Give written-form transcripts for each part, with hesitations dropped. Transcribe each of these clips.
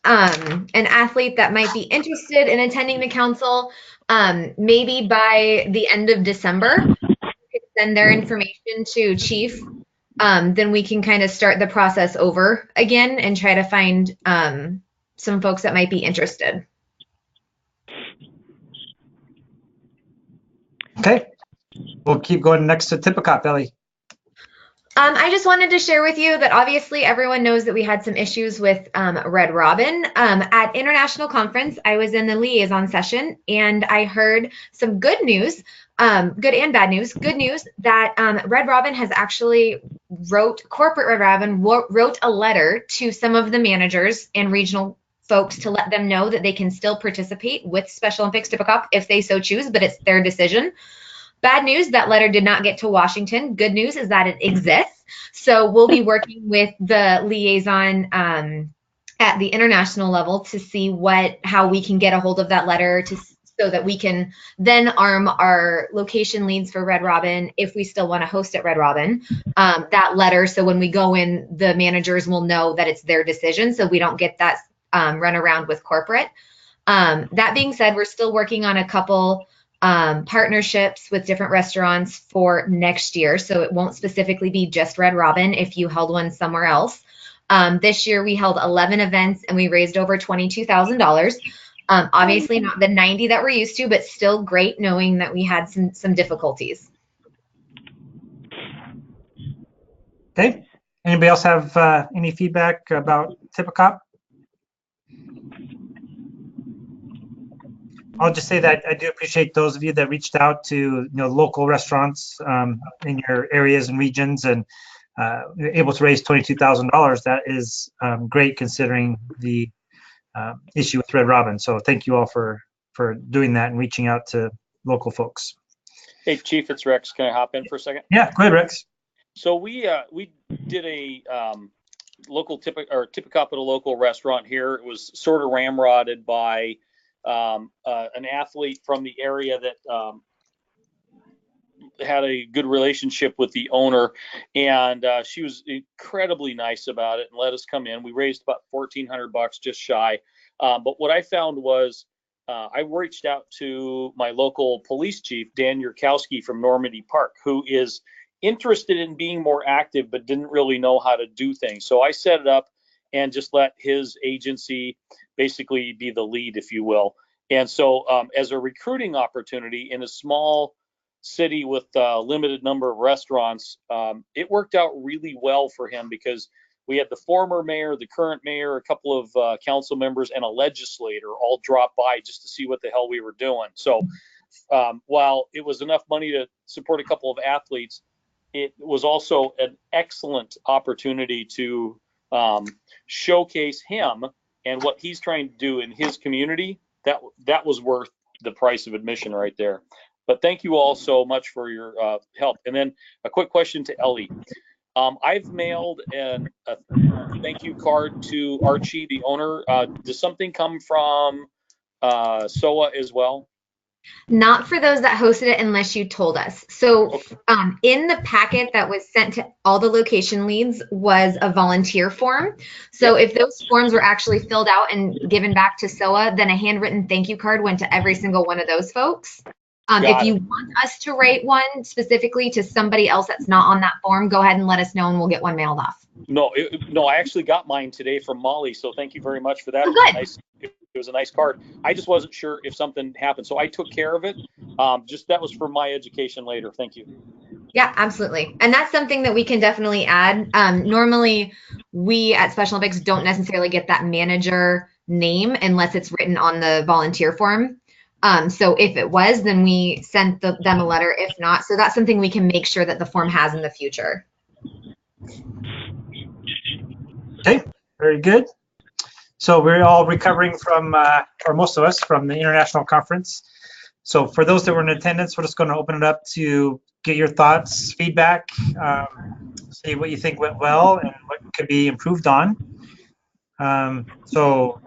an athlete that might be interested in attending the council, maybe by the end of December, send their information to Chief, then we can kind of start the process over again and try to find some folks that might be interested. Okay, we'll keep going next to Tippecanoe, Ellie. I just wanted to share with you that obviously everyone knows that we had some issues with Red Robin. At International Conference, I was in the liaison session and I heard some good news, good and bad news. Good news that Red Robin has actually corporate Red Robin wrote a letter to some of the managers and regional folks to let them know that they can still participate with Special Olympics Tippecanoe if they so choose, but it's their decision. Bad news, that letter did not get to Washington. Good news is that it exists. So we'll be working with the liaison at the international level to see how we can get a hold of that letter so that we can then arm our location leads for Red Robin if we still want to host at Red Robin. That letter, so when we go in, the managers will know that it's their decision, so we don't get that run around with corporate. That being said, we're still working on a couple partnerships with different restaurants for next year. So it won't specifically be just Red Robin if you held one somewhere else. This year we held 11 events and we raised over $22,000. Obviously not the 90 that we're used to, but still great knowing that we had some difficulties. Okay. Anybody else have any feedback about Tippecanoe? I'll just say that I do appreciate those of you that reached out to local restaurants in your areas and regions and able to raise $22,000. That is great considering the issue with Red Robin. So thank you all for doing that and reaching out to local folks. Hey Chief, it's Rex. Can I hop in for a second? Yeah, go ahead, Rex. So we did a local Tippecanoe at a local restaurant here. It was sort of ramrodded by an athlete from the area that had a good relationship with the owner, and she was incredibly nice about it and let us come in. We raised about $1,400, just shy. But what I found was I reached out to my local police chief, Dan Yurkowski from Normandy Park, who is interested in being more active but didn't really know how to do things. So I set it up and just let his agency basically be the lead, if you will. And so as a recruiting opportunity in a small city with a limited number of restaurants, it worked out really well for him because we had the former mayor, the current mayor, a couple of council members, and a legislator all drop by just to see what the hell we were doing. So while it was enough money to support a couple of athletes, it was also an excellent opportunity to showcase him and what he's trying to do in his community. That was worth the price of admission right there. But thank you all so much for your help. And then a quick question to Ellie. I've mailed a thank you card to Archie, the owner. Does something come from SOA as well? Not for those that hosted it unless you told us. So in the packet that was sent to all the location leads was a volunteer form. So if those forms were actually filled out and given back to SOA, then a handwritten thank you card went to every single one of those folks. If you want us to write one specifically to somebody else that's not on that form, go ahead and let us know and we'll get one mailed off. No, I actually got mine today from Molly. So thank you very much for that. Oh, good. It was a nice card. I just wasn't sure if something happened. So I took care of it. That was for my education later. Thank you. Yeah, absolutely. And that's something that we can definitely add. Normally, we at Special Olympics don't necessarily get that manager name unless it's written on the volunteer form. So if it was, then we sent them a letter. If not, so that's something we can make sure that the form has in the future. Okay, very good. So we're all recovering from, or most of us, from the international conference. So for those that were in attendance, we're just going to open it up to get your thoughts, feedback, see what you think went well and what could be improved on. So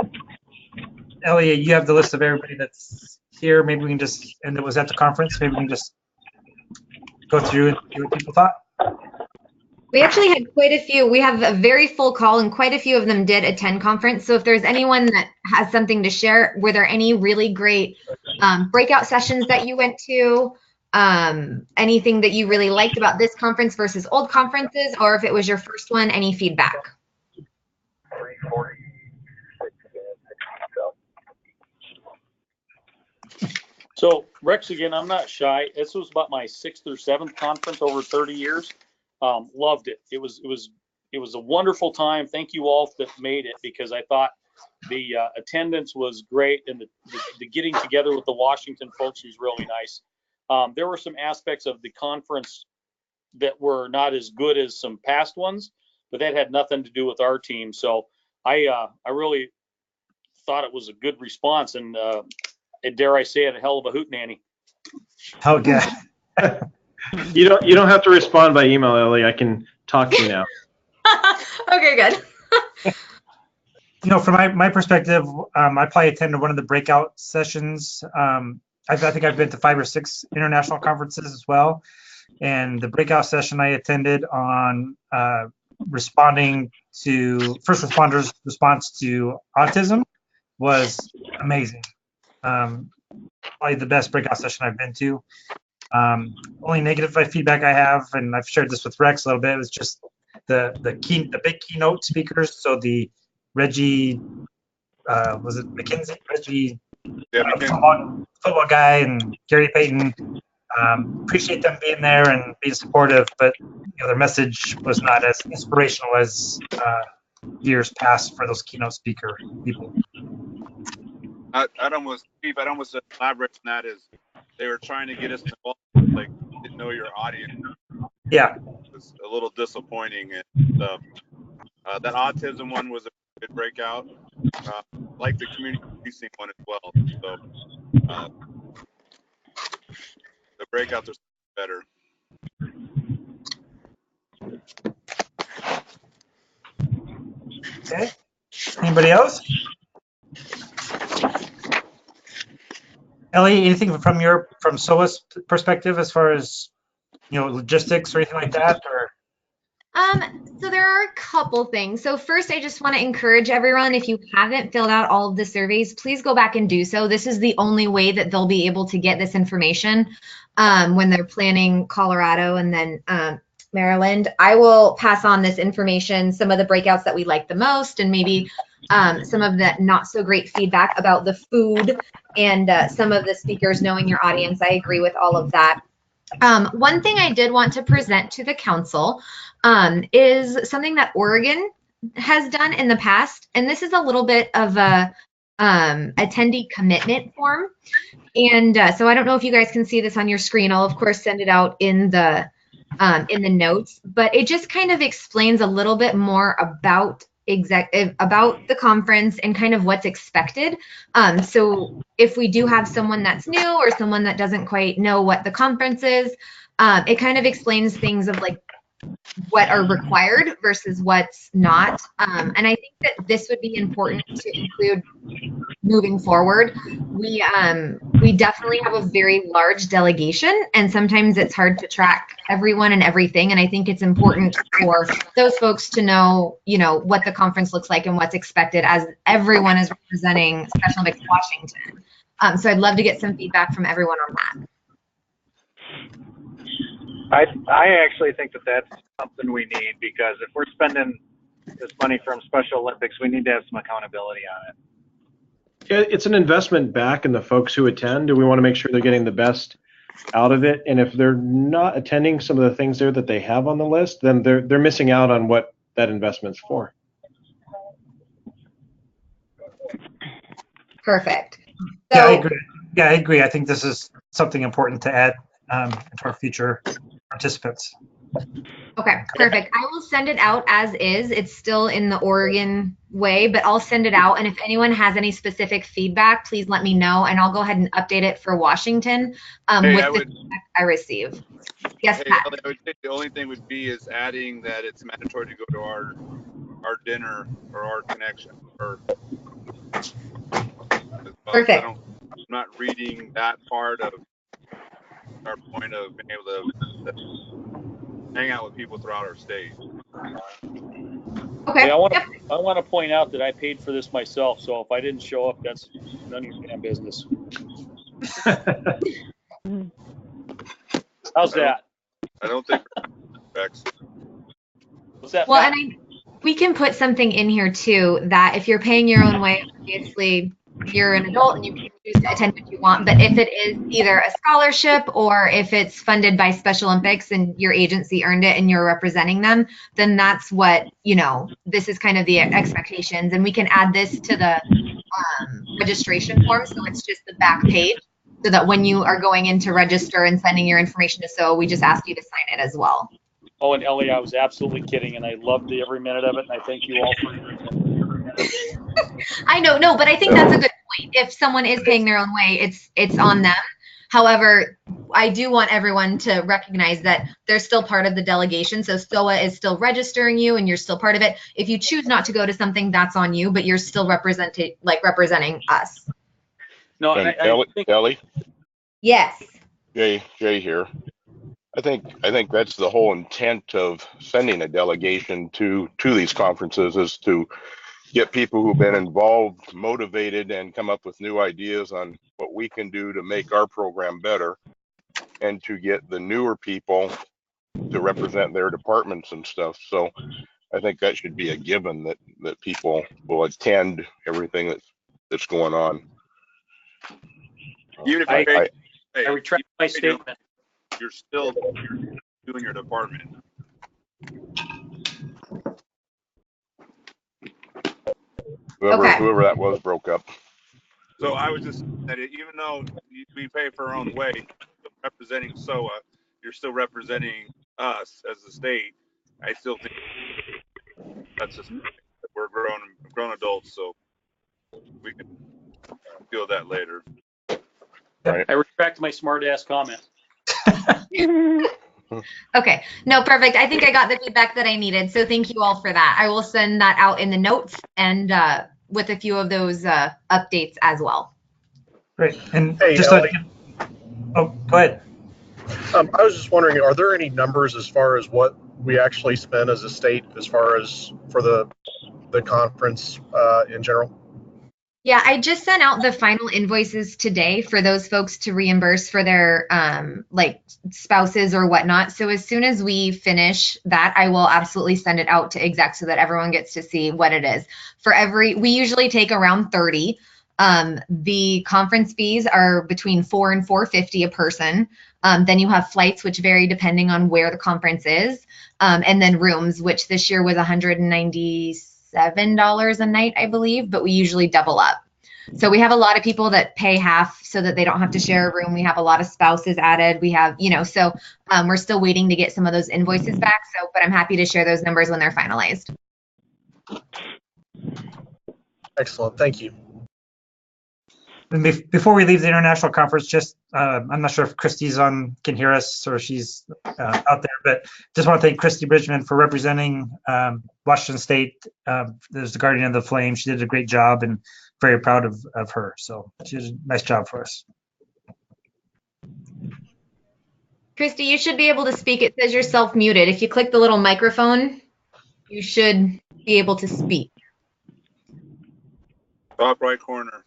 Ellie, you have the list of everybody that's here. Maybe we can just, and that was at the conference, maybe we can just go through and see what people thought. We actually had quite a few. We have a very full call, and quite a few of them did attend conference. So if there's anyone that has something to share, were there any really great breakout sessions that you went to? Anything that you really liked about this conference versus old conferences, or if it was your first one, any feedback? So Rex, again, I'm not shy. This was about my 6th or 7th conference over 30 years. Loved it. It was a wonderful time. Thank you all that made it, because I thought the attendance was great, and the getting together with the Washington folks was really nice. There were some aspects of the conference that were not as good as some past ones, but that had nothing to do with our team. So I really thought it was a good response, and dare I say it, a hell of a hootenanny. Oh, yeah. You don't have to respond by email, Ellie. I can talk to you now. Okay, good. From my perspective, I probably attended one of the breakout sessions. I think I've been to 5 or 6 international conferences as well. And the breakout session I attended on responding to first responders' response to autism was amazing. Probably the best breakout session I've been to. Only negative feedback I have, and I've shared this with Rex a little bit, was just the big keynote speakers. So the Reggie, was it McKenzie? Reggie, football guy, and Gary Payton. Appreciate them being there and being supportive, but their message was not as inspirational as years past for those keynote speaker people. I'd almost elaborate on that. Is they were trying to get us involved, like didn't know your audience. Yeah, it was a little disappointing. And that autism one was a good breakout, like the community policing one as well. So the breakouts are better. Okay. Anybody else? Ellie, anything from SOA's perspective as far as logistics or anything like that, or? So there are a couple things. So first, I just want to encourage everyone, if you haven't filled out all of the surveys, please go back and do so. This is the only way that they'll be able to get this information when they're planning Colorado and then Maryland. I will pass on this information, some of the breakouts that we like the most, and maybe some of the not so great feedback about the food and some of the speakers knowing your audience. I agree with all of that. One thing I did want to present to the council is something that Oregon has done in the past, and this is a little bit of a attendee commitment form. And so I don't know if you guys can see this on your screen. I'll of course send it out in the notes, but it just kind of explains a little bit more about the conference and kind of what's expected. So if we do have someone that's new or someone that doesn't quite know what the conference is, it kind of explains things of like what are required versus what's not. And I think that this would be important to include moving forward. We definitely have a very large delegation, and sometimes it's hard to track everyone and everything. And I think it's important for those folks to know, what the conference looks like and what's expected, as everyone is representing Special Olympics Washington. So I'd love to get some feedback from everyone on that. I actually think that that's something we need, because if we're spending this money from Special Olympics, we need to have some accountability on it. It's an investment back in the folks who attend. We want to make sure they're getting the best out of it. And if they're not attending some of the things there that they have on the list, then they're missing out on what that investment's for. Perfect. So, I agree. I think this is something important to add to our future participants. Okay, perfect. I will send it out as is. It's still in the Oregon way, but I'll send it out. And if anyone has any specific feedback, please let me know, and I'll go ahead and update it for Washington with the feedback I receive. Yes, Pat. I would say the only thing would be is adding that it's mandatory to go to our dinner or our connection. Perfect. I'm not reading that part of our point of being able to hang out with people throughout our state. Okay. Hey, I want Yep. to point out that I paid for this myself, so if I didn't show up, that's none of your damn business. How's that? I don't think Rex. What's that? Well, Pat? and we can put something in here too that if you're paying your own way, obviously you're an adult and you can choose to attend what you want. But if it is either a scholarship or if it's funded by Special Olympics and your agency earned it and you're representing them, then that's what, this is kind of the expectations. And we can add this to the registration form. So it's just the back page so that when you are going in to register and sending your information to SO, we just ask you to sign it as well. Oh, and Ellie, I was absolutely kidding, and I loved every minute of it, and I thank you all for your attention. I know, no, but I think that's a good point. If someone is paying their own way, it's on them. However, I do want everyone to recognize that they're still part of the delegation. So SOA is still registering you, and you're still part of it. If you choose not to go to something, that's on you, but you're still representing us. No, And I think Ellie, Yes. Jay here. I think that's the whole intent of sending a delegation to these conferences, is to get people who've been involved motivated and come up with new ideas on what we can do to make our program better, and to get the newer people to represent their departments and stuff. So I think that should be a given, that people will attend everything that's going on. Even if I- you pay, I retract my you know, statement. you're still doing your department. Whoever that was broke up. So I was just that even though we pay for our own way, representing SOA, you're still representing us as the state. I still think that's just, we're grown adults, so we can feel that later. I retract my smart ass comment. Okay. No, perfect. I think I got the feedback that I needed. So thank you all for that. I will send that out in the notes and with a few of those updates as well. Great. And Hey, just Ellie. oh, go ahead. I was just wondering, are there any numbers as far as what we actually spend as a state as far as for the conference in general? Yeah, I just sent out the final invoices today for those folks to reimburse for their like spouses or whatnot. So as soon as we finish that, I will absolutely send it out to exec so that everyone gets to see what it is. We usually take around 30. The conference fees are between $400 and $450 a person. Then you have flights, which vary depending on where the conference is, and then rooms, which this year was $197 a night, I believe, but we usually double up. So we have a lot of people that pay half so that they don't have to share a room. We have a lot of spouses added. We have, so we're still waiting to get some of those invoices back. So, but I'm happy to share those numbers when they're finalized. Excellent. Thank you. And before we leave the international conference, just I'm not sure if Kristi's can hear us or she's out there, but just want to thank Kristi Bridgman for representing Washington State. There's the Guardian of the Flame. She did a great job, and very proud of her. So she did a nice job for us. Kristi, you should be able to speak. It says you're self-muted. If you click the little microphone, you should be able to speak. Top right corner.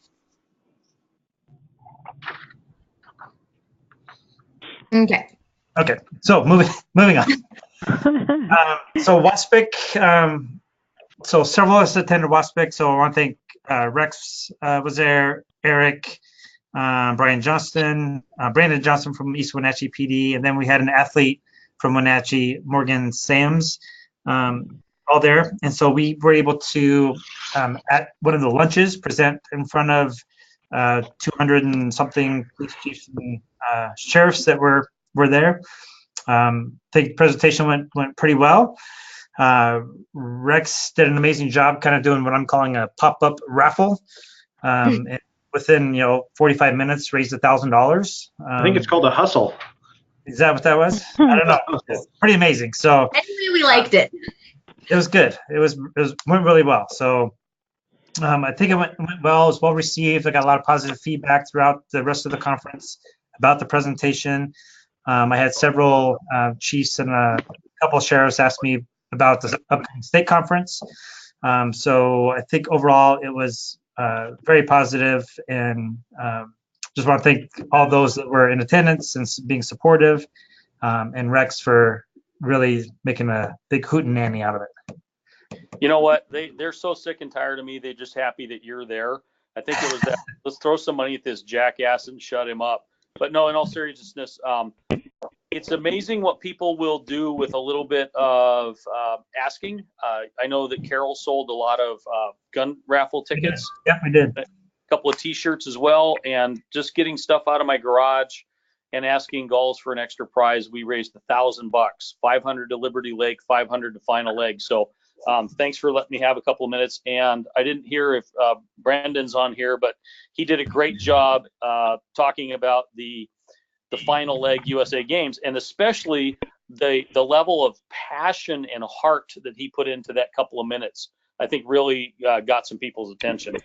Okay. Okay, so moving on. So WASPIC, so several of us attended WASPIC. So I want to thank Rex was there, Erik, Brandon Johnston from East Wenatchee PD, and then we had an athlete from Wenatchee, Morgan Sams, all there. And so we were able to, at one of the lunches, present in front of 200 and something police chiefs and sheriffs that were there. I think the presentation went pretty well. Rex did an amazing job kind of doing what I'm calling a pop-up raffle. And within 45 minutes raised $1,000. I think it's called a hustle. Is that what that was? I don't know. It's pretty amazing. So Anyway, we liked it. It was good. It went really well. So I think it went well. It was well received. I got a lot of positive feedback throughout the rest of the conference about the presentation. I had several chiefs and a couple of sheriffs ask me about the upcoming state conference. So I think overall it was very positive, and just want to thank all those that were in attendance and being supportive, and Rex for really making a big hootenanny out of it. You know what? They're so sick and tired of me. They're just happy that you're there. I think it was that. Let's throw some money at this jackass and shut him up. But no, in all seriousness, it's amazing what people will do with a little bit of asking. I know that Carol sold a lot of gun raffle tickets. Yeah, we did. A couple of T-shirts as well, and just getting stuff out of my garage and asking Gulls for an extra prize. We raised $1,000, 500 to Liberty Lake, 500 to Final Leg. So thanks for letting me have a couple of minutes. And I didn't hear if Brandon's on here, but he did a great job talking about the Final Leg USA Games, and especially the level of passion and heart that he put into that couple of minutes. I think really got some people's attention.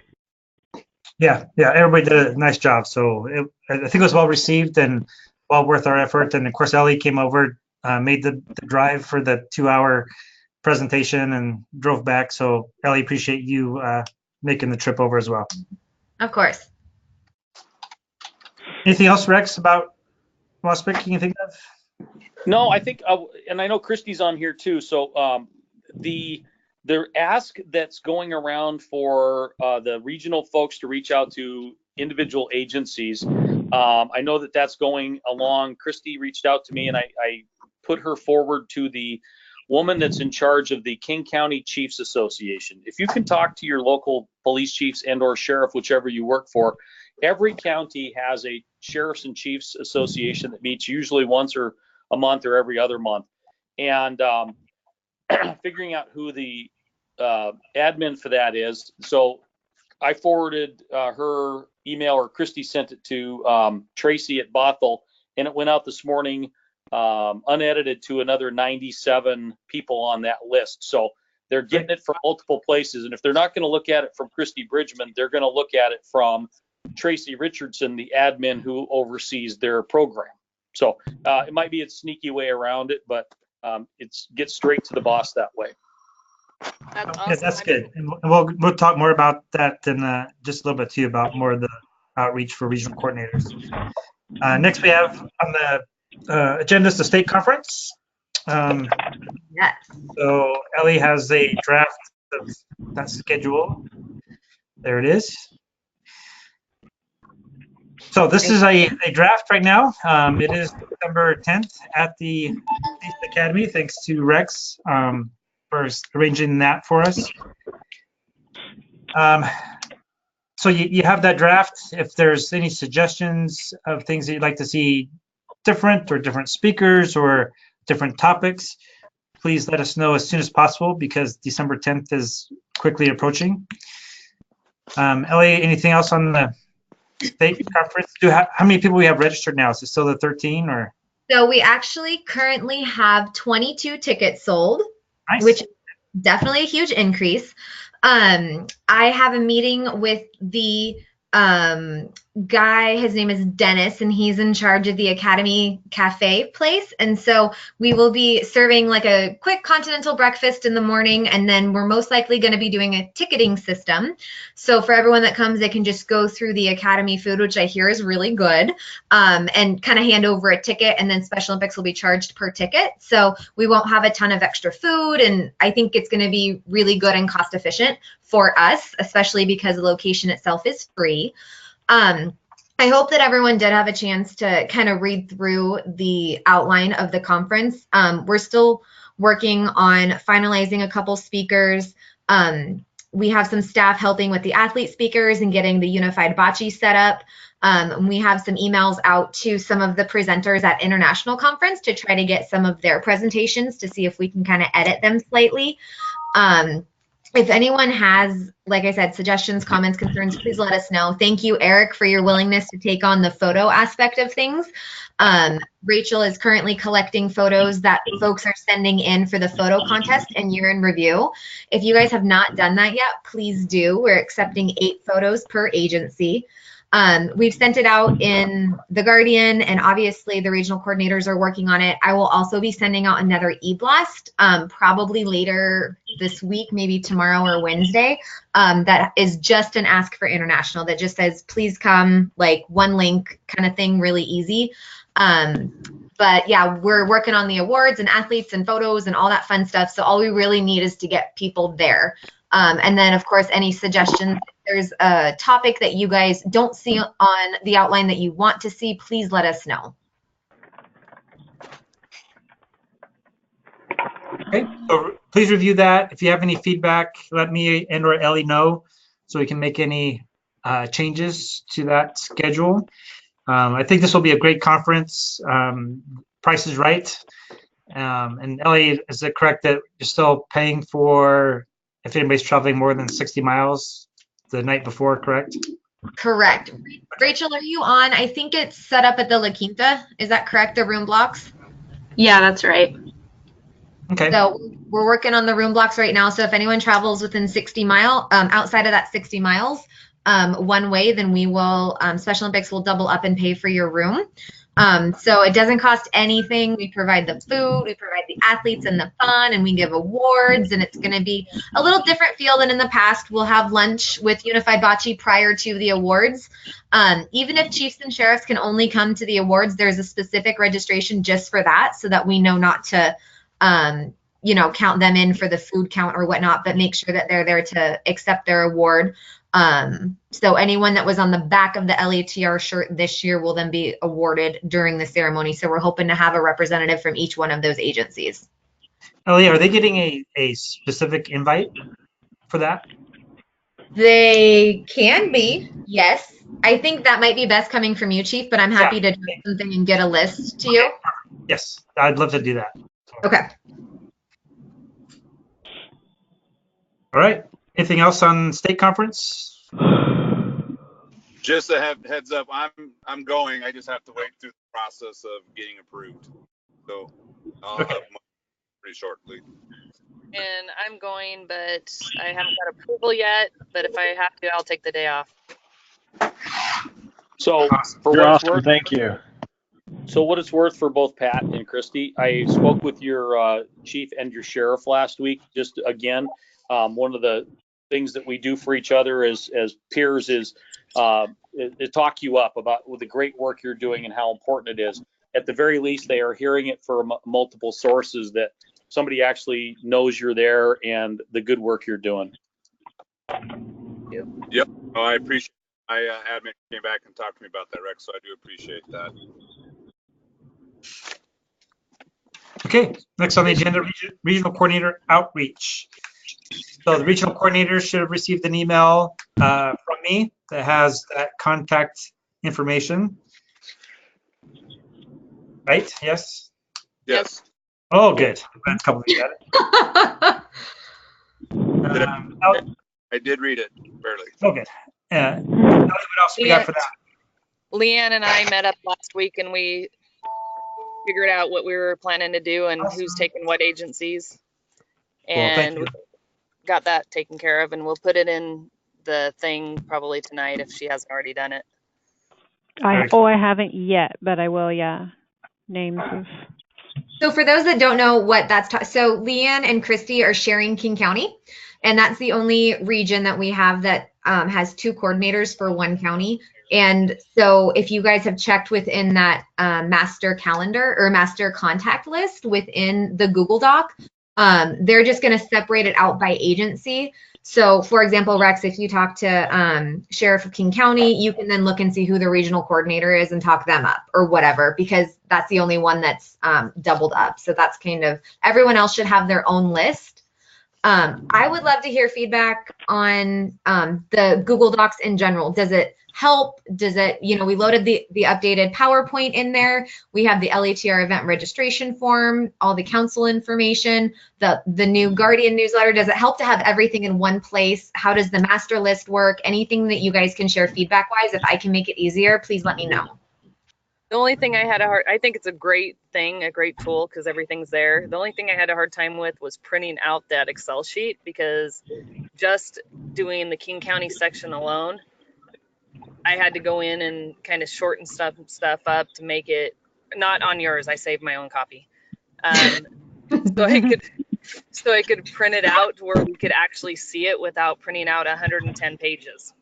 Yeah, everybody did a nice job. So I think it was well received and well worth our effort. And of course, Ellie came over, made the drive for the 2-hour presentation and drove back. So Ellie, appreciate you making the trip over as well. Of course. Anything else, Rex, about Waspic can you think of? No, I think, and I know Kristi's on here too. So the ask that's going around for the regional folks to reach out to individual agencies, I know that that's going along. Kristi reached out to me, and I put her forward to the woman that's in charge of the King County Chiefs Association. If you can talk to your local police chiefs and or sheriff, whichever you work for, every county has a Sheriffs and Chiefs Association that meets usually once or a month or every other month. And figuring out who the admin for that is. So I forwarded her email, or Kristi sent it to Tracy at Bothell, and it went out this morning unedited to another 97 people on that list. So they're getting it from multiple places. And if they're not going to look at it from Kristi Birdgman, they're going to look at it from Tracy Richardson, the admin who oversees their program. So it might be a sneaky way around it, but it's get straight to the boss that way. That's awesome. Yeah, that's good. And we'll talk more about that in just a little bit too, about more of the outreach for regional coordinators. Next, we have on the agenda is the state conference. Yes. So Ellie has a draft of that schedule. There it is. So this is a draft right now. It is September 10th at the Police Academy. Thanks to Rex for arranging that for us. So you have that draft. If there's any suggestions of things that you'd like to see different, or different speakers or different topics, please let us know as soon as possible, because December 10th is quickly approaching. Ellie, anything else on the state conference? How many people we have registered now? Is it still the 13 or? So we actually currently have 22 tickets sold, Nice. which is definitely a huge increase. I have a meeting with the guy, his name is Dennis, and he's in charge of the Academy Cafe place. And so we will be serving like a quick continental breakfast in the morning, and then we're most likely going to be doing a ticketing system. So for everyone that comes, they can just go through the Academy food, which I hear is really good, and kind of hand over a ticket, and then Special Olympics will be charged per ticket. So we won't have a ton of extra food, and I think it's going to be really good and cost efficient for us, especially because the location itself is free. I hope that everyone did have a chance to kind of read through the outline of the conference. We're still working on finalizing a couple speakers. We have some staff helping with the athlete speakers and getting the unified bocce set up. We have some emails out to some of the presenters at International Conference to try to get some of their presentations to see if we can kind of edit them slightly. If anyone has, like I said, suggestions, comments, concerns, please let us know. Thank you, Erik, for your willingness to take on the photo aspect of things. Rachel is currently collecting photos that folks are sending in for the photo contest and year in review. If you guys have not done that yet, please do. We're accepting 8 photos per agency. We've sent it out in the Guardian, and obviously the regional coordinators are working on it. I will also be sending out another e-blast probably later this week, maybe tomorrow or Wednesday. That is just an ask for international that just says, please come, like one link kind of thing, really easy. But yeah, we're working on the awards and athletes and photos and all that fun stuff. So all we really need is to get people there. And then, of course, any suggestions. If there's a topic that you guys don't see on the outline that you want to see, please let us know. Okay, so please review that. If you have any feedback, let me and or Ellie know so we can make any changes to that schedule. I think this will be a great conference. Price is right. And Ellie, is it correct that you're still paying for if anybody's traveling more than 60 miles the night before, correct? Correct. Rachel, are you on? I think it's set up at the La Quinta. Is that correct, the room blocks? Yeah, that's right. Okay. So we're working on the room blocks right now. So if anyone travels within 60 mile, outside of that 60 miles, one way, then we will, Special Olympics will double up and pay for your room. So it doesn't cost anything. We provide the food, we provide the athletes and the fun, and we give awards, and it's going to be a little different feel than in the past. We'll have lunch with Unified Bocce prior to the awards. Even if chiefs and sheriffs can only come to the awards, there's a specific registration just for that, so that we know not to, you know, count them in for the food count or whatnot, but make sure that they're there to accept their award. So anyone that was on the back of the LETR shirt this year will then be awarded during the ceremony. So we're hoping to have a representative from each one of those agencies. Ellie, are they getting a specific invite for that? They can be, yes. I think that might be best coming from you, Chief, but I'm happy to do something and get a list to you. Yes, I'd love to do that. Okay. All right. Anything else on state conference? Just a heads up, I'm going. I just have to wait through the process of getting approved. So I'll have pretty shortly. And I'm going, but I haven't got approval yet. But if I have to, I'll take the day off. So for You're what it's awesome. worth, Thank you. so what it's worth for both Pat and Kristi, I spoke with your chief and your sheriff last week. Just again, one of the things that we do for each other as peers is to talk you up about the great work you're doing and how important it is. At the very least, they are hearing it from multiple sources that somebody actually knows you're there and the good work you're doing. Yep. Oh, I appreciate it. Admin came back and talked to me about that, Rex, so I do appreciate that. Okay, next on the agenda, regional coordinator outreach. So the regional coordinator should have received an email from me that has that contact information. Right? Yes? Yes. Oh, good. I'm glad a couple of you got it. I did read it, barely. Oh, good. What else we got for that? LeAnn and I met up last week and we figured out what we were planning to do and who's taking what agencies. And we got that taken care of, and we'll put it in the thing probably tonight if she hasn't already done it. I haven't yet, but I will, yeah. Names of... So for those that don't know what that's, so LeAnn and Kristi are sharing King County, and that's the only region that we have that has 2 coordinators for 1 county. And so if you guys have checked within that master calendar or master contact list within the Google Doc, they're just going to separate it out by agency. So for example, Rex, if you talk to Sheriff of King County, you can then look and see who the regional coordinator is and talk them up or whatever, because that's the only one that's doubled up. So that's kind of, everyone else should have their own list. I would love to hear feedback on the Google Docs in general. Does it help? Does it, you know, we loaded the updated PowerPoint in there. We have the LETR event registration form, all the council information, the new Guardian newsletter. Does it help to have everything in one place? How does the master list work? Anything that you guys can share feedback wise, if I can make it easier, please let me know. The only thing I think it's a great thing, a great tool because everything's there. The only thing I had a hard time with was printing out that Excel sheet, because just doing the King County section alone, I had to go in and kind of shorten stuff up to make it not on yours. I saved my own copy, so I could print it out to where we could actually see it without printing out 110 pages.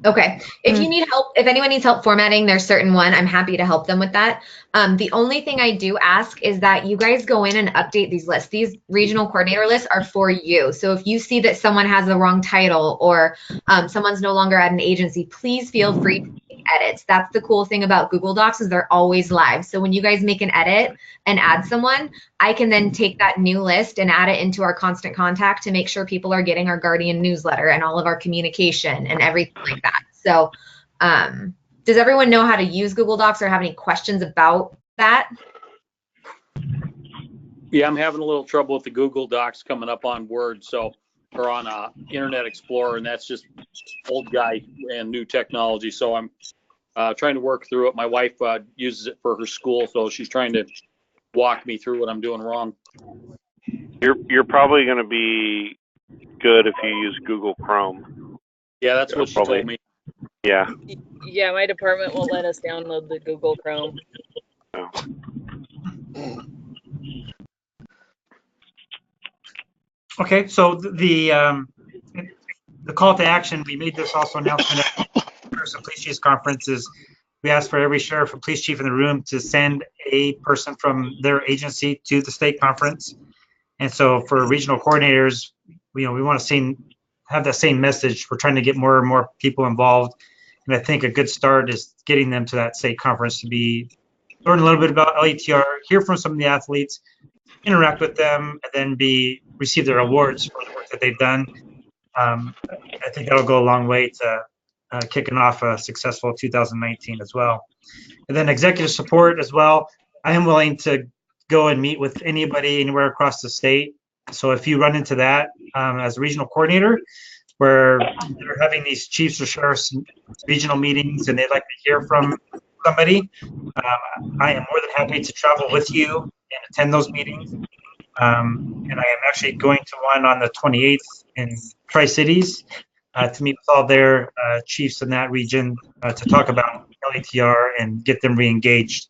Okay. If you need help, if anyone needs help formatting their certain one, I'm happy to help them with that. The only thing I do ask is that you guys go in and update these lists. These regional coordinator lists are for you. So if you see that someone has the wrong title or someone's no longer at an agency, please feel free to make edits. That's the cool thing about Google Docs is they're always live. So when you guys make an edit and add someone, I can then take that new list and add it into our constant contact to make sure people are getting our Guardian newsletter and all of our communication and everything like that. So does everyone know how to use Google Docs or have any questions about that? Yeah, I'm having a little trouble with the Google Docs coming up on Word, or on Internet Explorer, and that's just old guy and new technology. So I'm trying to work through it. My wife uses it for her school, so she's trying to walk me through what I'm doing wrong. You're probably going to be good if you use Google Chrome. Yeah, that's what she told me. Yeah. Yeah, my department won't let us download the Google Chrome. Oh. Okay, so the call to action, we made this also announcement at the Police Chiefs Conference is we asked for every sheriff and police chief in the room to send a person from their agency to the state conference. And so for regional coordinators, we want to have that same message. We're trying to get more and more people involved. And I think a good start is getting them to that state conference to learn a little bit about LETR, hear from some of the athletes, interact with them, and then receive their awards for the work that they've done. I think that'll go a long way to kicking off a successful 2019 as well. And then executive support as well. I am willing to go and meet with anybody anywhere across the state. So if you run into that as a regional coordinator, where they're having these chiefs or sheriffs regional meetings and they'd like to hear from somebody, I am more than happy to travel with you and attend those meetings. And I am actually going to one on the 28th in Tri-Cities to meet with all their chiefs in that region to talk about LETR and get them re-engaged.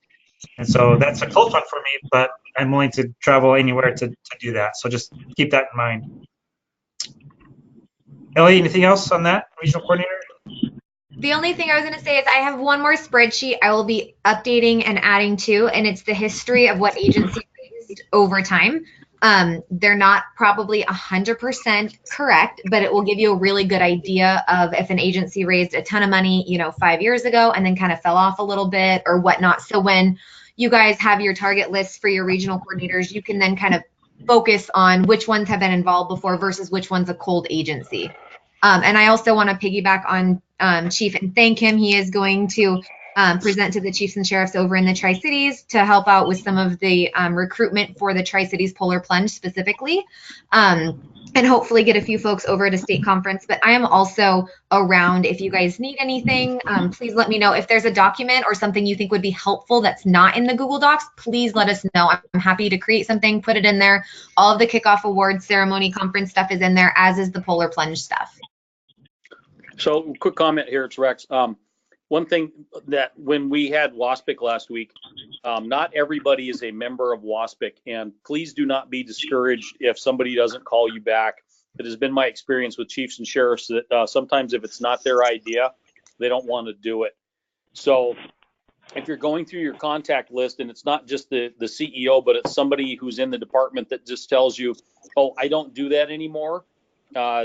And so that's a close one for me, but I'm willing to travel anywhere to do that. So just keep that in mind. Ellie, anything else on that, regional coordinator? The only thing I was going to say is I have one more spreadsheet I will be updating and adding to, and it's the history of what agencies raised over time. They're not probably 100% correct, but it will give you a really good idea of if an agency raised a ton of money, 5 years ago and then kind of fell off a little bit or whatnot. So when you guys have your target lists for your regional coordinators, you can then kind of focus on which ones have been involved before versus which one's a cold agency. And I also want to piggyback on Chief and thank him. He is going to present to the chiefs and sheriffs over in the Tri-Cities to help out with some of the recruitment for the Tri-Cities Polar Plunge specifically, and hopefully get a few folks over at a state conference. But I am also around if you guys need anything. Please let me know. If there's a document or something you think would be helpful that's not in the Google Docs, please let us know. I'm happy to create something, put it in there. All of the kickoff awards ceremony conference stuff is in there, as is the Polar Plunge stuff. So quick comment here, it's Rex. One thing that when we had WASPIC last week, not everybody is a member of WASPIC, and please do not be discouraged if somebody doesn't call you back. It has been my experience with chiefs and sheriffs that sometimes if it's not their idea, they don't want to do it. So if you're going through your contact list and it's not just the CEO, but it's somebody who's in the department that just tells you, oh, I don't do that anymore,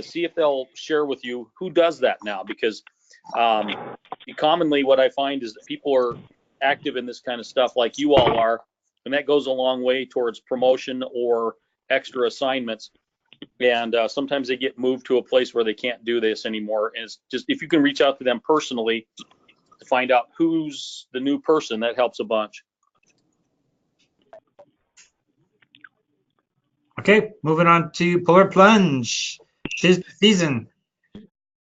see if they'll share with you who does that now, because commonly what I find is that people are active in this kind of stuff like you all are, and that goes a long way towards promotion or extra assignments. And sometimes they get moved to a place where they can't do this anymore. And it's just, if you can reach out to them personally to find out who's the new person, that helps a bunch. Okay, moving on to Polar Plunge. Tis the season.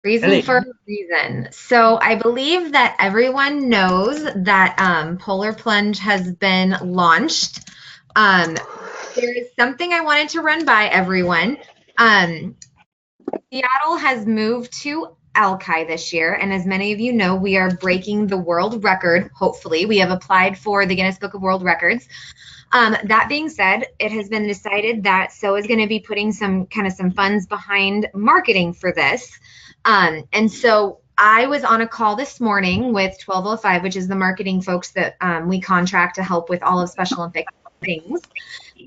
Reason Ellie. for a reason. So I believe that everyone knows that Polar Plunge has been launched. There is something I wanted to run by everyone. Seattle has moved to Alki this year. And as many of you know, we are breaking the world record. Hopefully, we have applied for the Guinness Book of World Records. That being said, it has been decided that SOA is going to be putting some funds behind marketing for this. And so I was on a call this morning with 1205, which is the marketing folks that we contract to help with all of Special Olympics things.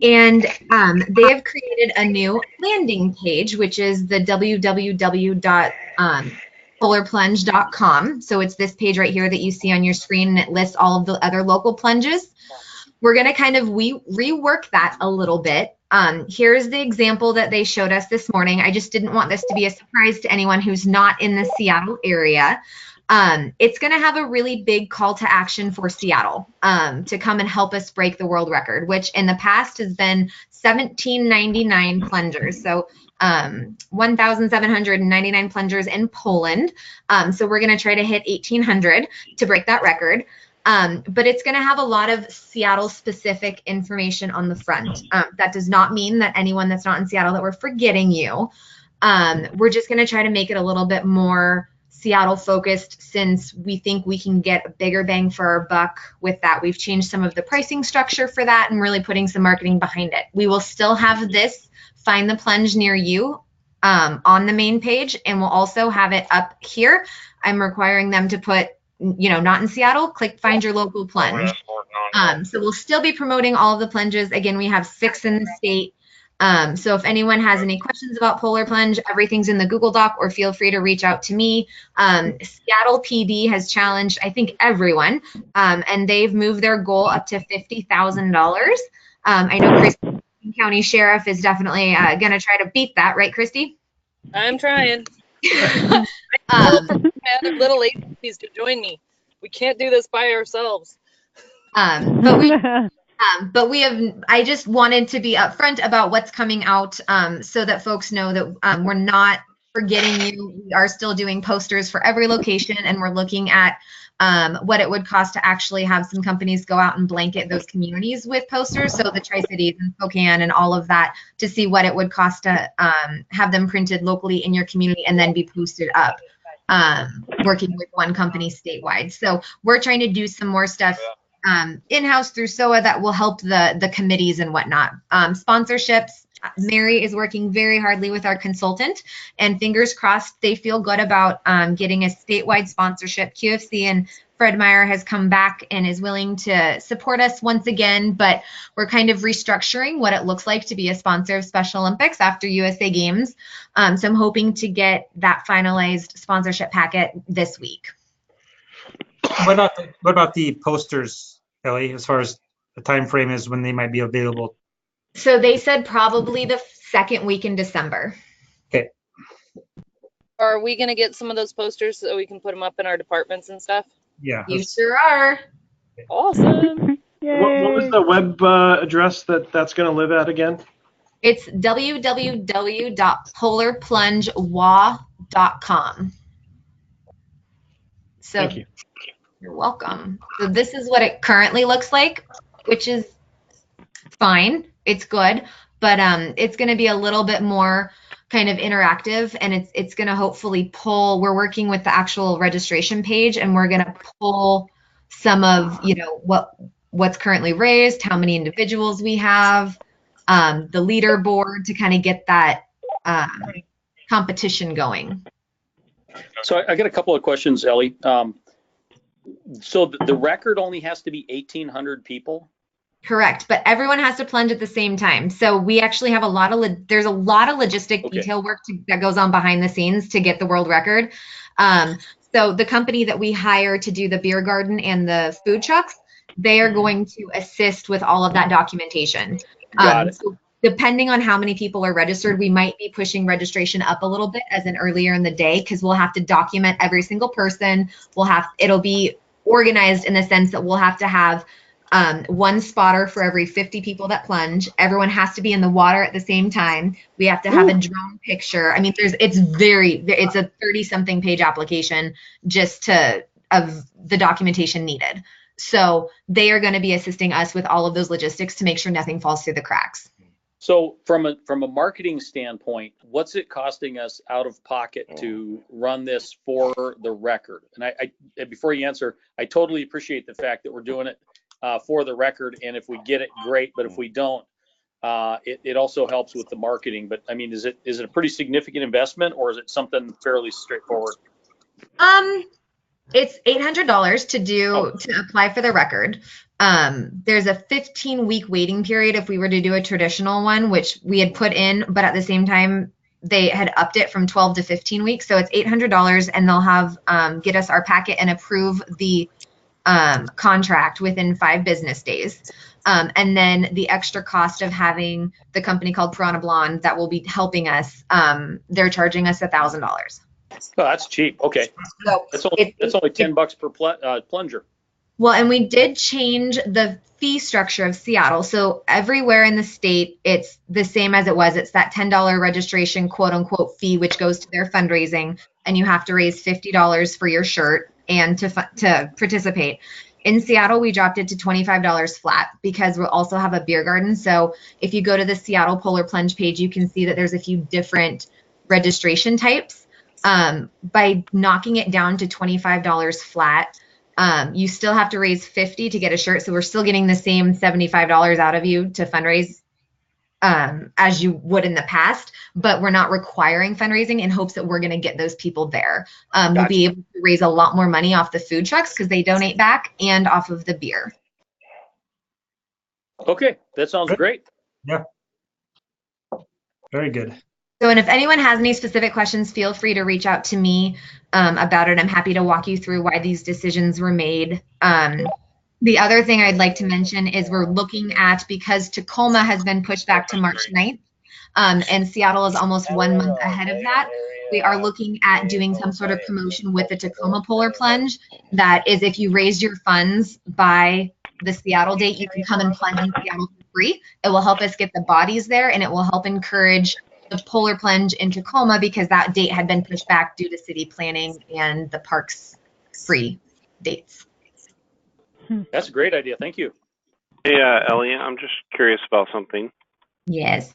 And they have created a new landing page, which is the www.polarplunge.com. So it's this page right here that you see on your screen, and it lists all of the other local plunges. We're going to kind of rework that a little bit. Here's the example that they showed us this morning. I just didn't want this to be a surprise to anyone who's not in the Seattle area. It's going to have a really big call to action for Seattle to come and help us break the world record, which in the past has been 1,799 plungers. So 1,799 plungers in Poland. So we're going to try to hit 1,800 to break that record. But it's going to have a lot of Seattle-specific information on the front. That does not mean that anyone that's not in Seattle that we're forgetting you. We're just going to try to make it a little bit more Seattle-focused, since we think we can get a bigger bang for our buck with that. We've changed some of the pricing structure for that and really putting some marketing behind it. We will still have this Find the Plunge near you on the main page, and we'll also have it up here. I'm requiring them to put, not in Seattle, click find your local plunge. So we'll still be promoting all of the plunges. Again, we have 6 in the state. So if anyone has any questions about Polar Plunge, everything's in the Google Doc, or feel free to reach out to me. Seattle PD has challenged, I think, everyone, and they've moved their goal up to $50,000. I know Kristi, County Sheriff, is definitely going to try to beat that, right, Kristi? I'm trying. Little agencies to join me. We can't do this by ourselves. But we have, I just wanted to be upfront about what's coming out, so that folks know that we're not forgetting you. We are still doing posters for every location, and we're looking at what it would cost to actually have some companies go out and blanket those communities with posters. So the Tri-Cities and Spokane and all of that, to see what it would cost to have them printed locally in your community and then be posted up, working with one company statewide. So we're trying to do some more stuff in-house through SOA that will help the committees and whatnot. Sponsorships, Mary is working very hardly with our consultant, and fingers crossed they feel good about getting a statewide sponsorship. QFC and Fred Meyer has come back and is willing to support us once again, but we're kind of restructuring what it looks like to be a sponsor of Special Olympics after USA Games. So I'm hoping to get that finalized sponsorship packet this week. What about the posters, Ellie, as far as the time frame is when they might be available? So they said probably the second week in December. Okay. Are we going to get some of those posters so we can put them up in our departments and stuff? Yeah. You sure are. Awesome. What was the web address that's going to live at again? It's www.polarplungewa.com. So Thank you. You're welcome. So this is what it currently looks like, which is fine. It's good, but it's going to be a little bit more kind of interactive, and it's going to hopefully pull. We're working with the actual registration page, and we're going to pull some of what's currently raised, how many individuals we have, the leaderboard, to kind of get that competition going. So I got a couple of questions, Ellie. So the record only has to be 1,800 people? Correct, but everyone has to plunge at the same time. So we actually have there's a lot of logistic detail work that goes on behind the scenes to get the world record. So the company that we hire to do the beer garden and the food trucks, they are going to assist with all of that documentation. Got it. So depending on how many people are registered, we might be pushing registration up a little bit as in earlier in the day, because we'll have to document every single person. It'll be organized in the sense that we'll have to have one spotter for every 50 people that plunge. Everyone has to be in the water at the same time. We have to have a drone picture. I mean, it's a 30-something page application just of the documentation needed. So they are going to be assisting us with all of those logistics to make sure nothing falls through the cracks. So from a marketing standpoint, what's it costing us out of pocket to run this for the record? And I before you answer, I totally appreciate the fact that we're doing it for the record. And if we get it, great. But if we don't, it also helps with the marketing. But I mean, is it a pretty significant investment, or is it something fairly straightforward? It's $800 to apply for the record. There's a 15-week waiting period if we were to do a traditional one, which we had put in, but at the same time, they had upped it from 12 to 15 weeks. So it's $800, and they'll have get us our packet and approve the contract within 5 business days. And then the extra cost of having the company called Piranha Blonde that will be helping us, they're charging us $1,000. Oh, that's cheap. Okay. So that's only $10 per plunger. Well, and we did change the fee structure of Seattle. So everywhere in the state, it's the same as it was. It's that $10 registration, quote unquote, fee, which goes to their fundraising. And you have to raise $50 for your shirt and to participate. In Seattle, we dropped it to $25 flat because we'll also have a beer garden. So if you go to the Seattle Polar Plunge page, you can see that there's a few different registration types. By knocking it down to $25 flat, you still have to raise $50 to get a shirt. So we're still getting the same $75 out of you to fundraise as you would in the past, but we're not requiring fundraising in hopes that we're going to get those people there. We'll be able to raise a lot more money off the food trucks because they donate back and off of the beer. Okay, that sounds great. Yeah. Very good. So, and if anyone has any specific questions, feel free to reach out to me about it. I'm happy to walk you through why these decisions were made. The other thing I'd like to mention is we're looking at, because Tacoma has been pushed back to March 9th, and Seattle is almost 1 month ahead of that, we are looking at doing some sort of promotion with the Tacoma Polar Plunge. That is, if you raise your funds by the Seattle date, you can come and plunge in Seattle for free. It will help us get the bodies there, and it will help encourage the Polar Plunge in Tacoma because that date had been pushed back due to city planning and the park's free dates. That's a great idea. Thank you. Hey, Ellie, I'm just curious about something. Yes.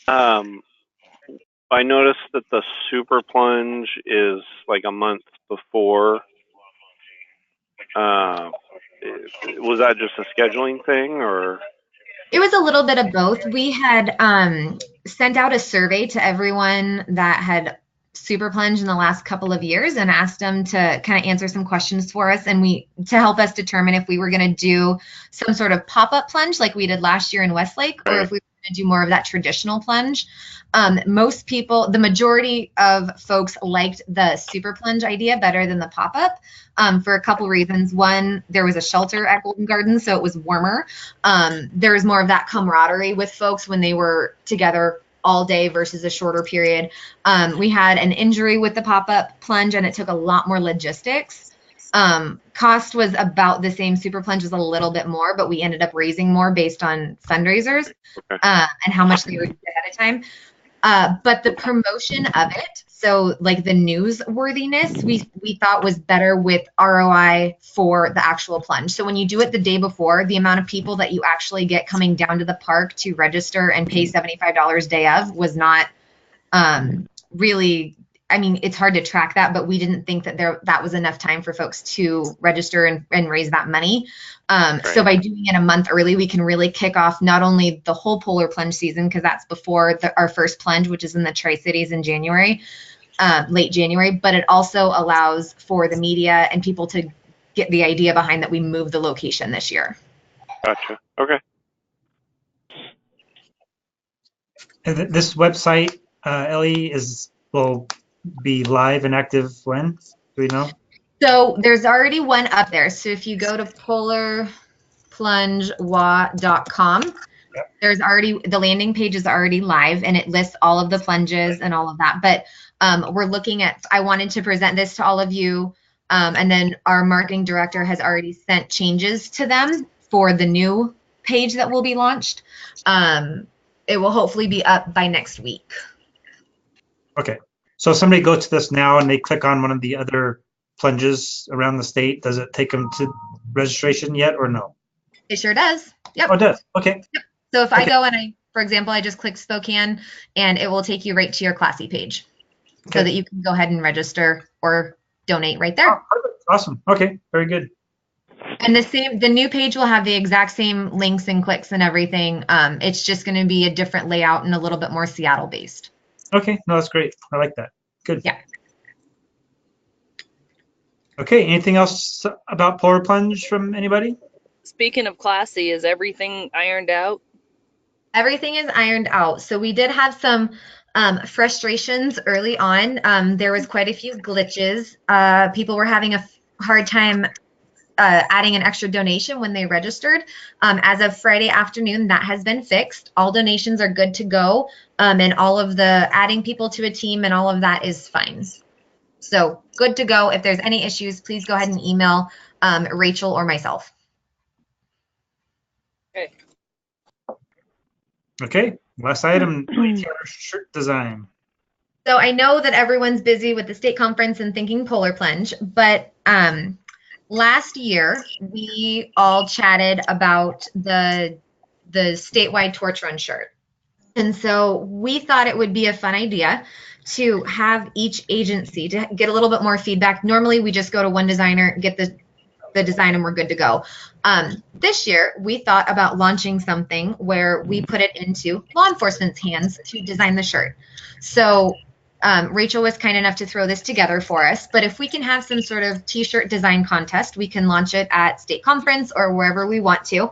I noticed that the Super Plunge is like a month before. Was that just a scheduling thing, or? It was a little bit of both. We had sent out a survey to everyone that had Super Plunge in the last couple of years and asked them to kind of answer some questions for us and to help us determine if we were going to do some sort of pop-up plunge like we did last year in Westlake, or if we were going to do more of that traditional plunge. Most people, the majority of folks liked the Super Plunge idea better than the pop-up for a couple reasons. One, there was a shelter at Golden Garden, so it was warmer. There was more of that camaraderie with folks when they were together all day versus a shorter period. We had an injury with the pop-up plunge, and it took a lot more logistics. Cost was about the same. Super Plunge was a little bit more, but we ended up raising more based on fundraisers and how much they were ahead of time. But the promotion of it, so like the newsworthiness, we thought was better with ROI for the actual plunge. So when you do it the day before, the amount of people that you actually get coming down to the park to register and pay $75 day of was not really, I mean, it's hard to track that, but we didn't think that that was enough time for folks to register and raise that money. So by doing it a month early, we can really kick off not only the whole Polar Plunge season, because that's before our first plunge, which is in the Tri-Cities in January, late January, but it also allows for the media and people to get the idea behind that we moved the location this year. Gotcha. Okay. And this website, Ellie, will be live and active when? Do we know? So there's already one up there. So if you go to polarplungewa.com, there's already, the landing page is already live and it lists all of the plunges and all of that. But we're looking at, I wanted to present this to all of you. And then our marketing director has already sent changes to them for the new page that will be launched. It will hopefully be up by next week. Okay. So if somebody goes to this now and they click on one of the other plunges around the state, does it take them to registration yet or no? It sure does. Yep. Oh, it does. Okay. Yep. So if I go and I For example, I just clicked Spokane and it will take you right to your Classy page so that you can go ahead and register or donate right there. Oh, perfect. Awesome. Okay, very good. And the new page will have the exact same links and clicks and everything. It's just going to be a different layout and a little bit more Seattle based. Okay, no, that's great. I like that. Good. Yeah. Okay, anything else about Polar Plunge from anybody? Speaking of Classy, is everything ironed out? Everything is ironed out. So we did have some frustrations early on. There was quite a few glitches. People were having a hard time adding an extra donation when they registered. As of Friday afternoon, that has been fixed. All donations are good to go, and all of the adding people to a team and all of that is fine. So good to go. If there's any issues, please go ahead and email Rachel or myself. Okay. Okay, last item, LETR shirt design. So I know that everyone's busy with the state conference and thinking Polar Plunge, but last year we all chatted about the statewide torch run shirt. And so we thought it would be a fun idea to have each agency to get a little bit more feedback. Normally we just go to one designer, get the design, and we're good to go. This year we thought about launching something where we put it into law enforcement's hands to design the shirt. So Rachel was kind enough to throw this together for us, but if we can have some sort of t-shirt design contest, we can launch it at state conference or wherever we want to.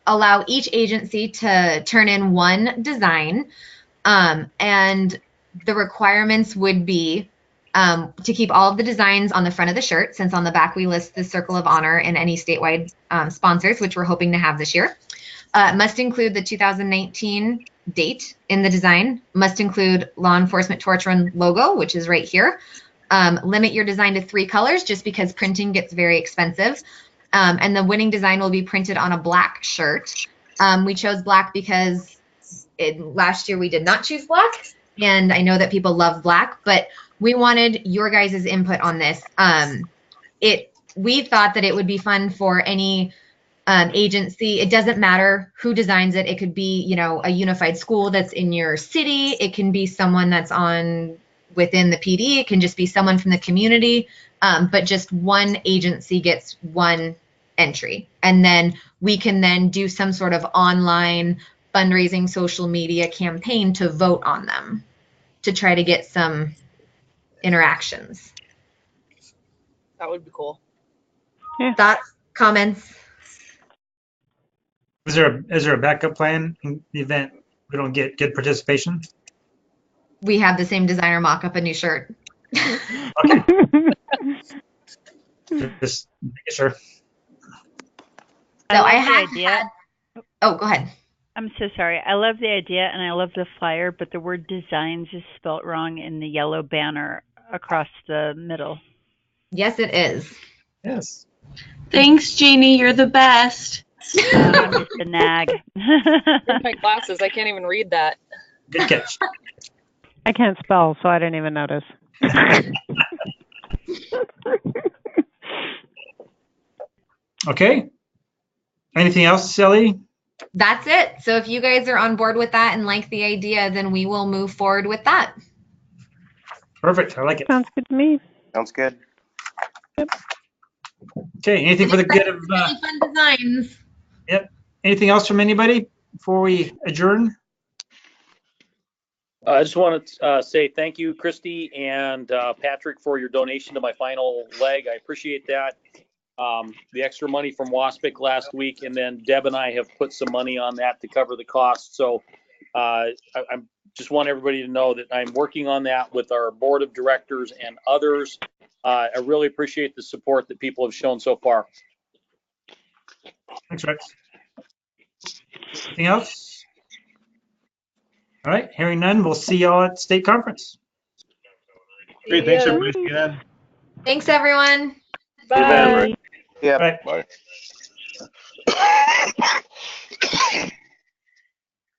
Allow each agency to turn in one design, and the requirements would be to keep all of the designs on the front of the shirt, since on the back we list the Circle of Honor and any statewide sponsors, which we're hoping to have this year. Must include the 2019 date in the design, must include law enforcement torch run logo, which is right here. Limit your design to 3 colors just because printing gets very expensive. And the winning design will be printed on a black shirt. We chose black because last year we did not choose black, and I know that people love black, but we wanted your guys' input on this. We thought that it would be fun for any agency. It doesn't matter who designs it. It could be, you know, a unified school that's in your city. It can be someone that's within the PD. It can just be someone from the community. But just one agency gets one entry. And then we can then do some sort of online fundraising social media campaign to vote on them to try to get some interactions. That would be cool. Yeah. Thoughts, comments? Is there a backup plan in the event we don't get good participation? We have the same designer mock up a new shirt. Okay. Just making sure. So I love the had idea. oh, go ahead. I'm so sorry. I love the idea and I love the flyer, but the word designs is spelt wrong in the yellow banner across the middle. Yes, it is. Yes. Thanks, Genie. You're the best. I'm just a nag. With my glasses, I can't even read that. Good catch. I can't spell, so I didn't even notice. Okay. Anything else, Ellie? That's it. So if you guys are on board with that and like the idea, then we will move forward with that. Perfect. I like it. Sounds good to me. Sounds good. Okay. Anything for the good of? Really fun designs. Yep. Anything else from anybody before we adjourn? I just want to say thank you, Kristi and Patrick, for your donation to my final leg. I appreciate that. The extra money from Waspic last week, and then Deb and I have put some money on that to cover the cost. So I just want everybody to know that I'm working on that with our board of directors and others. I really appreciate the support that people have shown so far. Thanks, Rex. Anything else? All right. Hearing none, we'll see y'all at state conference. Great. Thanks, everybody. See you then. Thanks, everyone. Bye. Yeah. Bye. Bye.